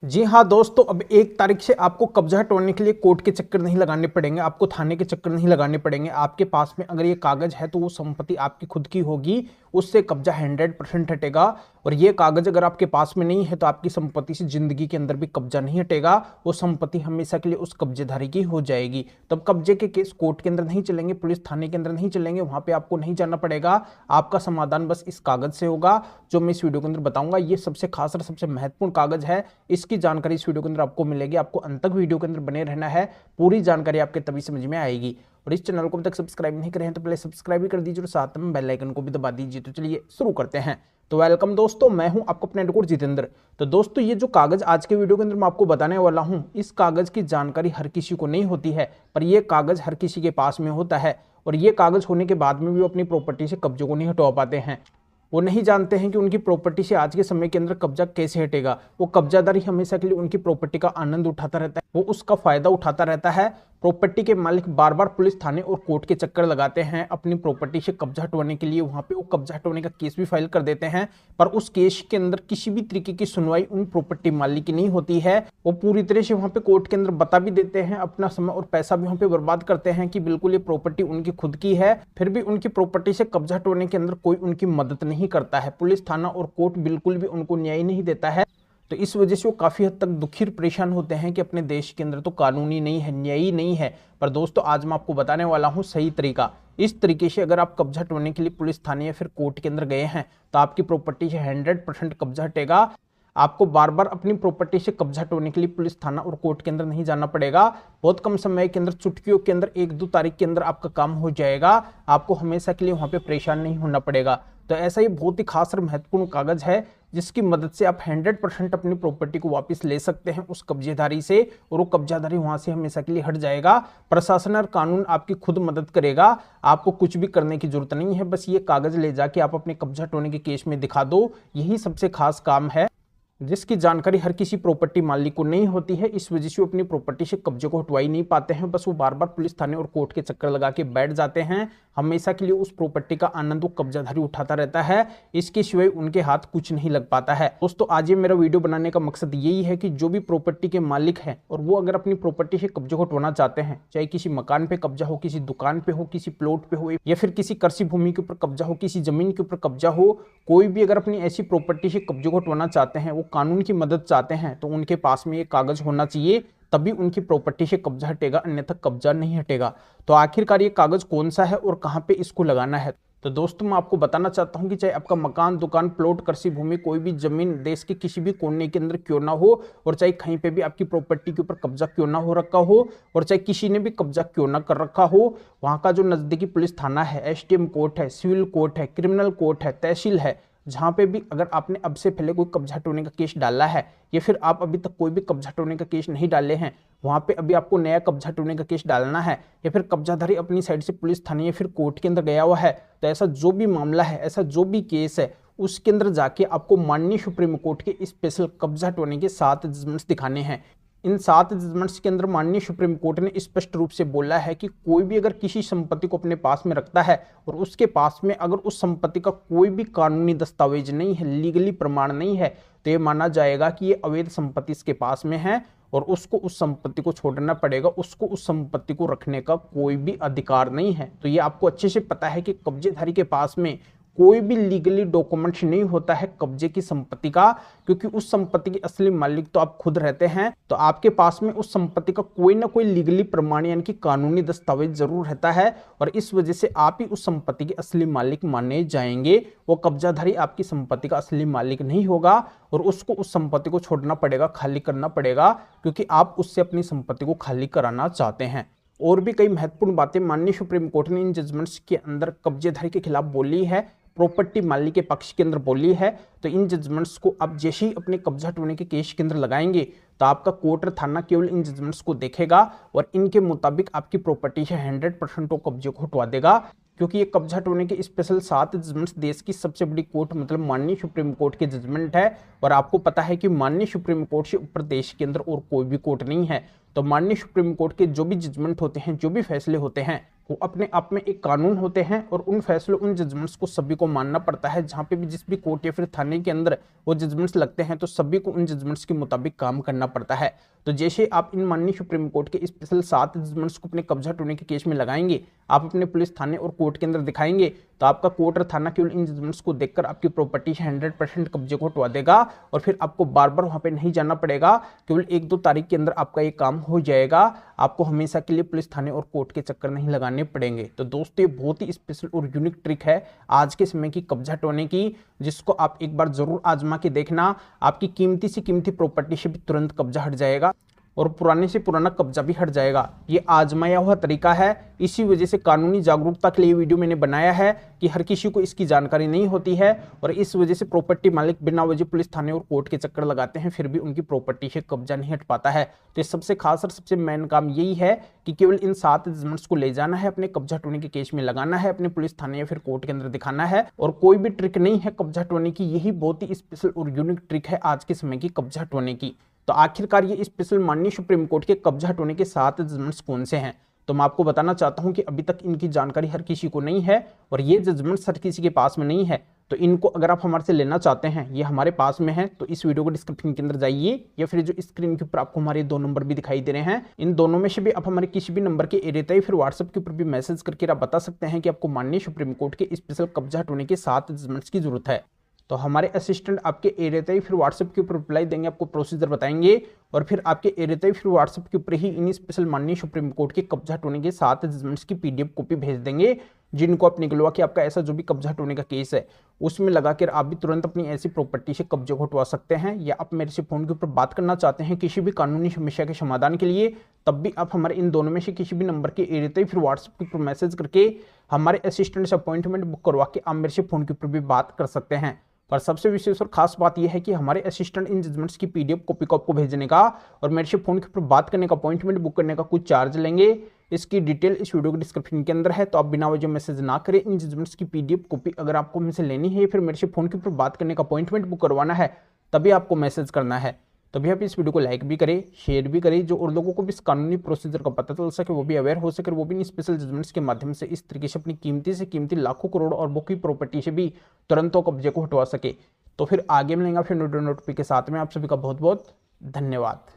जी हाँ दोस्तों, अब 1 तारीख से आपको कब्जा हटवाने के लिए कोर्ट के चक्कर नहीं लगाने पड़ेंगे, आपको थाने के चक्कर नहीं लगाने पड़ेंगे। आपके पास में अगर ये कागज है तो वो संपत्ति आपकी खुद की होगी, उससे कब्जा 100% हटेगा। और ये कागज अगर आपके पास में नहीं है तो आपकी संपत्ति से जिंदगी के अंदर भी कब्जा नहीं हटेगा, वो संपत्ति हमेशा के लिए उस कब्जेदारी की हो जाएगी। तब कब्जे के केस कोर्ट के अंदर नहीं चलेंगे, पुलिस थाने के अंदर नहीं चलेंगे, वहां पे आपको नहीं जाना पड़ेगा। आपका समाधान बस इस कागज से होगा जो मैं इस वीडियो के अंदर बताऊंगा। ये सबसे खास और सबसे महत्वपूर्ण कागज है, इसकी जानकारी इस वीडियो के अंदर आपको मिलेगी। आपको अंत तक वीडियो के अंदर बने रहना है, पूरी जानकारी आपके तभी समझ में आएगी। और इस चैनल को अभी तक सब्सक्राइब नहीं करे हैं तो पहले सब्सक्राइब भी कर दीजिए और साथ में बेल आइकन को भी दबा दीजिए। तो चलिए शुरू करते हैं। तो वेलकम दोस्तों, मैं हूं आपका अपना एडवोकेट जितेंद्र। तो दोस्तों, ये जो कागज आज के वीडियो के अंदर मैं आपको बताने वाला हूं, इस कागज की जानकारी हर किसी को नहीं होती है, पर यह कागज हर किसी के पास में होता है। और ये कागज होने के बाद में भी वो अपनी प्रॉपर्टी से कब्जे को नहीं हटवा पाते हैं। वो नहीं जानते हैं कि उनकी प्रॉपर्टी से आज के समय के अंदर कब्जा कैसे हटेगा। वो कब्जादारी हमेशा के लिए उनकी प्रॉपर्टी का आनंद उठाता रहता है, वो उसका फायदा उठाता रहता है। प्रॉपर्टी के मालिक बार बार पुलिस थाने और कोर्ट के चक्कर लगाते हैं अपनी प्रॉपर्टी से कब्जा हटवाने के लिए। वहां पे वो कब्जा हटवाने का केस भी फाइल कर देते हैं, पर उस केस के अंदर किसी भी तरीके की सुनवाई उन प्रॉपर्टी मालिक की नहीं होती है। वो पूरी तरह से वहां पे कोर्ट के अंदर बता भी देते हैं, अपना समय और पैसा भी वहां पे बर्बाद करते हैं कि बिल्कुल ये प्रॉपर्टी उनकी खुद की है, फिर भी उनकी प्रॉपर्टी से कब्जा हटवाने के अंदर कोई उनकी मदद नहीं करता है। पुलिस थाना और कोर्ट बिल्कुल भी उनको न्याय नहीं देता है। तो इस वजह से वो काफी हद तक दुखी और परेशान होते हैं कि अपने देश के अंदर तो कानूनी नहीं है, न्यायी नहीं है। पर दोस्तों, आज मैं आपको बताने वाला हूं सही तरीका। इस तरीके से अगर आप कब्जा हटवाने के लिए पुलिस थाने या फिर कोर्ट के अंदर गए हैं तो आपकी प्रॉपर्टी से 100% कब्जा हटेगा। आपको बार बार अपनी प्रॉपर्टी से कब्जा हटवाने के लिए पुलिस थाना और कोर्ट के अंदर नहीं जाना पड़ेगा। बहुत कम समय के अंदर, चुटकियों के अंदर, 1-2 तारीख के अंदर आपका काम हो जाएगा। आपको हमेशा के लिए वहां पे परेशान नहीं होना पड़ेगा। तो ऐसा ही बहुत ही खास और महत्वपूर्ण कागज है जिसकी मदद से आप 100% अपनी प्रॉपर्टी को वापस ले सकते हैं उस कब्जेदारी से, और वो कब्जादारी वहां से हमेशा के लिए हट जाएगा। प्रशासन और कानून आपकी खुद मदद करेगा, आपको कुछ भी करने की जरूरत नहीं है। बस ये कागज ले जाके आप अपने कब्जा हटवाने के केस में दिखा दो, यही सबसे खास काम है जिसकी जानकारी हर किसी प्रॉपर्टी मालिक को नहीं होती है। इस वजह से वो अपनी प्रॉपर्टी से कब्जे को हटवा ही नहीं पाते हैं। बस वो बार बार पुलिस थाने और कोर्ट के चक्कर लगा के बैठ जाते हैं। हमेशा के लिए उस प्रॉपर्टी का आनंद वो कब्जाधारी उठाता रहता है, इसके सिवाय उनके हाथ कुछ नहीं लग पाता है। दोस्तों, आज ये मेरा वीडियो बनाने का मकसद यही है कि जो भी प्रॉपर्टी के मालिक हैं और वो अगर अपनी प्रॉपर्टी से कब्जे को हटवाना चाहते हैं, चाहे किसी मकान पे कब्जा हो, किसी दुकान पे हो, किसी प्लॉट पे हो, या फिर किसी कृषि भूमि के ऊपर कब्जा हो, किसी जमीन के ऊपर कब्जा हो, कोई भी अगर अपनी ऐसी प्रॉपर्टी से कब्जे को हटवाना चाहते हैं, वो कानून की मदद चाहते हैं, तो उनके पास में ये कागज होना चाहिए, तभी उनकी प्रॉपर्टी से कब्जा हटेगा, अन्यथा कब्जा नहीं हटेगा। तो आखिरकार ये कागज कौन सा है और कहां पे इसको लगाना है? तो दोस्तों, मैं आपको बताना चाहता हूं कि चाहे आपका मकान, दुकान, प्लॉट, कृषि भूमि, कोई भी जमीन देश के किसी भी कोने के अंदर क्यों ना हो, और चाहे कहीं पे भी आपकी प्रॉपर्टी के ऊपर कब्जा क्यों ना हो रखा हो, और चाहे किसी ने भी कब्जा क्यों ना कर रखा हो, वहां का जो नजदीकी पुलिस थाना है, एसडीएम कोर्ट है, सिविल कोर्ट है, क्रिमिनल कोर्ट है, तहसील है, जहां पे भी अगर आपने अब से पहले कोई कब्जा हटवाने का केस डाला है, या फिर आप अभी तक कोई भी कब्जा हटवाने का केस नहीं डाले हैं, वहां पे अभी आपको नया कब्जा हटवाने का केस डालना है, या फिर कब्जाधारी अपनी साइड से पुलिस थाने या फिर कोर्ट के अंदर गया हुआ है, तो ऐसा जो भी मामला है, ऐसा जो भी केस है, उसके अंदर जाके आपको माननीय सुप्रीम कोर्ट के स्पेशल कब्जा हटवाने के 7 जजमेंट्स दिखाने हैं। इन 7 जजमेंट्स के अंदर माननीय सुप्रीम कोर्ट ने स्पष्ट रूप से बोला है कि कोई भी अगर किसी संपत्ति को अपने पास में रखता है और उसके पास में अगर उस संपत्ति का कोई भी कानूनी दस्तावेज नहीं है, लीगली प्रमाण नहीं है, तो ये माना जाएगा कि ये अवैध संपत्ति इसके पास में है और उसको उस संपत्ति को छोड़ना पड़ेगा, उसको उस संपत्ति को रखने का कोई भी अधिकार नहीं है। तो ये आपको अच्छे से पता है कि कब्जेधारी के पास में कोई भी लीगली डॉक्यूमेंट्स नहीं होता है कब्जे की संपत्ति का, क्योंकि उस संपत्ति के असली मालिक तो आप खुद रहते हैं। तो आपके पास में उस संपत्ति का कोई ना कोई लीगली प्रमाण यानी कि कानूनी दस्तावेज जरूर रहता है, और इस वजह से आप ही उस संपत्ति के असली मालिक माने जाएंगे। वो कब्जाधारी आपकी संपत्ति का असली मालिक नहीं होगा और उसको उस संपत्ति को छोड़ना पड़ेगा, खाली करना पड़ेगा, क्योंकि आप उससे अपनी संपत्ति को खाली कराना चाहते हैं। और भी कई महत्वपूर्ण बातें माननीय सुप्रीम कोर्ट ने इन जजमेंट्स के अंदर कब्जेधारी के खिलाफ बोली है, प्रॉपर्टी मालिक के पक्ष के अंदर बोली है। तो इन जजमेंट्स को आप जैसे ही अपने कब्जा हटवाने के केस के अंदर लगाएंगे तो आपका कोर्ट और थाना केवल इन जजमेंट्स को देखेगा और इनके मुताबिक आपकी प्रॉपर्टी से 100% वो कब्जे को हटवा देगा, क्योंकि ये कब्जा हटवाने के स्पेशल 7 जजमेंट्स देश की सबसे बड़ी कोर्ट मतलब माननीय सुप्रीम कोर्ट के जजमेंट है। और आपको पता है कि माननीय सुप्रीम कोर्ट से ऊपर देश के अंदर और कोई भी कोर्ट नहीं है। तो माननीय सुप्रीम कोर्ट के जो भी जजमेंट होते हैं, जो भी फैसले होते हैं, वो अपने आप में एक कानून होते हैं और उन फैसलों, उन जजमेंट्स को सभी को मानना पड़ता है। जहाँ पे भी जिस भी कोर्ट या फिर थाने के अंदर वो जजमेंट्स लगते हैं तो सभी को उन जजमेंट्स के मुताबिक काम करना पड़ता है। तो जैसे आप इन माननीय सुप्रीम कोर्ट के स्पेशल 7 जजमेंट्स को अपने कब्जा हटवाने के केस में लगाएंगे, आप अपने पुलिस थाने और कोर्ट के अंदर दिखाएंगे, तो आपका कोर्ट और थाना केवल इन जजमेंट्स को देखकर आपकी प्रॉपर्टी से 100% कब्जे को हटवा देगा और फिर आपको बार बार वहां पे नहीं जाना पड़ेगा। केवल 1-2 तारीख के अंदर आपका ये काम हो जाएगा। आपको हमेशा के लिए पुलिस थाने और कोर्ट के चक्कर नहीं लगाने पड़ेंगे। तो दोस्तों ये बहुत ही स्पेशल और यूनिक ट्रिक है आज के समय की कब्जा हटवाने की, जिसको आप एक बार जरूर आजमा के देखना। आपकी कीमती से कीमती प्रॉपर्टी से भी तुरंत कब्जा हट जाएगा और पुराने से पुराना कब्जा भी हट जाएगा। ये आजमाया हुआ तरीका है। इसी वजह से कानूनी जागरूकता के लिए वीडियो मैंने बनाया है कि हर किसी को इसकी जानकारी नहीं होती है और इस वजह से प्रॉपर्टी मालिक बिना वजह पुलिस थाने और कोर्ट के चक्कर लगाते हैं, फिर भी उनकी प्रॉपर्टी से कब्जा नहीं हट पाता है। तो सबसे खास और सबसे मेन काम यही है कि केवल इन 7 जजमेंट्स को ले जाना है, अपने कब्जा हटवाने के केस में लगाना है, अपने पुलिस थाने या फिर कोर्ट के अंदर दिखाना है और कोई भी ट्रिक नहीं है कब्जा हटवाने की। यही बहुत ही स्पेशल और यूनिक ट्रिक है आज के समय की कब्जा हटवाने की। तो आखिरकार ये स्पेशल माननीय सुप्रीम कोर्ट के कब्जा हटवाने के 7 जजमेंट्स कौन से हैं, तो मैं आपको बताना चाहता हूं कि अभी तक इनकी जानकारी हर किसी को नहीं है और ये जजमेंट्स हर किसी के पास में नहीं है। तो इनको अगर आप हमारे से लेना चाहते हैं, ये हमारे पास में है, तो इस वीडियो को डिस्क्रिप्शन के अंदर जाइए या फिर जो स्क्रीन के ऊपर आपको हमारे 2 नंबर भी दिखाई दे रहे हैं, इन दोनों में से भी आप हमारे किसी भी नंबर के एरिया या फिर व्हाट्सएप के ऊपर भी मैसेज करके आप बता सकते हैं कि आपको माननीय सुप्रीम कोर्ट के स्पेशल कब्जा हटवाने के 7 जजमेंट्स की जरूरत है। तो हमारे असिस्टेंट आपके एरिया तय फिर व्हाट्सएप के ऊपर रिप्लाई देंगे, आपको प्रोसीजर बताएंगे और फिर आपके एरिया तय फिर व्हाट्सएप के ऊपर ही इन स्पेशल माननीय सुप्रीम कोर्ट के कब्जा हटवाने के 7 जजमेंट्स की पीडीएफ कॉपी भेज देंगे, जिनको आप निकलवा के आपका ऐसा जो भी कब्जा हटवाने का केस है उसमें लगाकर आप भी तुरंत अपनी ऐसी प्रॉपर्टी से कब्जे को हटवा सकते हैं। या आप मेरे से फोन के ऊपर बात करना चाहते हैं किसी भी कानूनी समस्या के समाधान के लिए, तब भी आप हमारे इन दोनों में से किसी भी नंबर के एरिया तय फिर व्हाट्सएप के ऊपर मैसेज करके हमारे असिस्टेंट से अपॉइंटमेंट बुक करवा के आप मेरे से फोन के ऊपर भी बात कर सकते हैं। पर सबसे विशेष और खास बात यह है कि हमारे असिस्टेंट इन जजमेंट्स की पीडीएफ कॉपी को आपको भेजने का और मेरे से फोन के ऊपर बात करने का, अपॉइंटमेंट बुक करने का कुछ चार्ज लेंगे। इसकी डिटेल इस वीडियो के डिस्क्रिप्शन के अंदर है, तो आप बिना वजह मैसेज ना करें। इन जजमेंट्स की पीडीएफ कॉपी अगर आपको हमसे लेनी है फिर मेरे से फोन के ऊपर बात करने का, अपॉइंटमेंट बुक करवाना है, तभी आपको मैसेज करना है। तभी आप इस वीडियो को लाइक भी करें, शेयर भी करें, जो और लोगों को भी इस कानूनी प्रोसीजर का पता चल सके, वो भी अवेयर हो सके, वो भी इन स्पेशल जजमेंट्स के माध्यम से इस तरीके से अपनी कीमती से कीमती लाखों करोड़ और बुक की प्रॉपर्टी से भी तुरंत कब्जे को हटवा सके। तो फिर आगे मिलेंगे फिर नोट के साथ में। आप सभी का बहुत बहुत धन्यवाद।